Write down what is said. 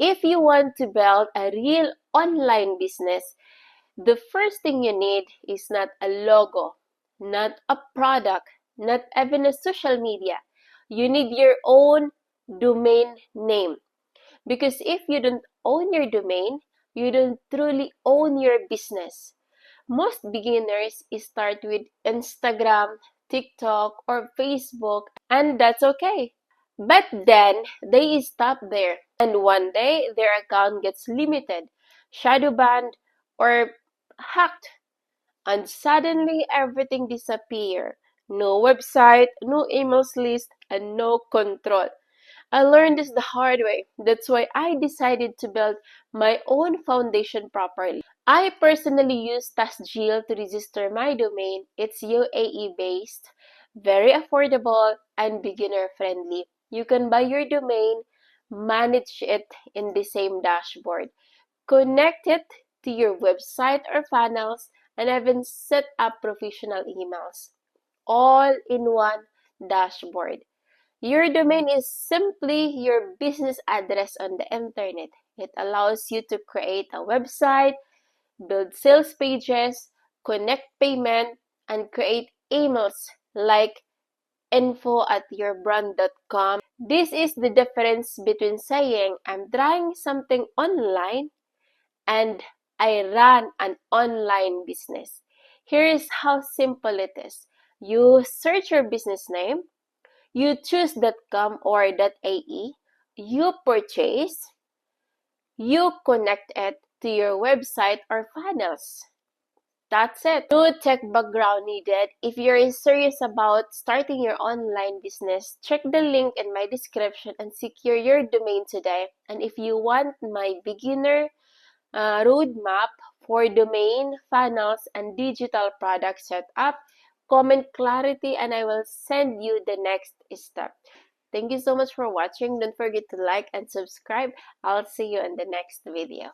If you want to build a real online business, the first thing you need is not a logo, not a product, not even a social media. You need your own domain name. Because if you don't own your domain, you don't truly own your business. Most beginners start with Instagram, TikTok, or Facebook, and that's okay. But then they stop there, and one day their account gets limited, shadow banned, or hacked, and suddenly everything disappears. No website, no emails list, and no control. I learned this the hard way. That's why I decided to build my own foundation properly. I personally use TaskJill to register my domain. It's UAE based, very affordable, and beginner friendly. You can buy your domain, manage it in the same dashboard, connect it to your website or funnels, and even set up professional emails, all in one dashboard. Your domain is simply your business address on the internet. It allows you to create a website, build sales pages, connect payment, and create emails like info@yourbrand.com. This is the difference between saying I'm trying something online and I run an online business. Here is how simple it is. You search your business name, you choose .com or .ae, you purchase, you connect it to your website or funnels. That's it. No tech background needed. If you're serious about starting your online business, check the link in my description and secure your domain today. And if you want my beginner roadmap for domain, funnels, and digital product setup, comment clarity and I will send you the next step. Thank you so much for watching. Don't forget to like and subscribe. I'll see you in the next video.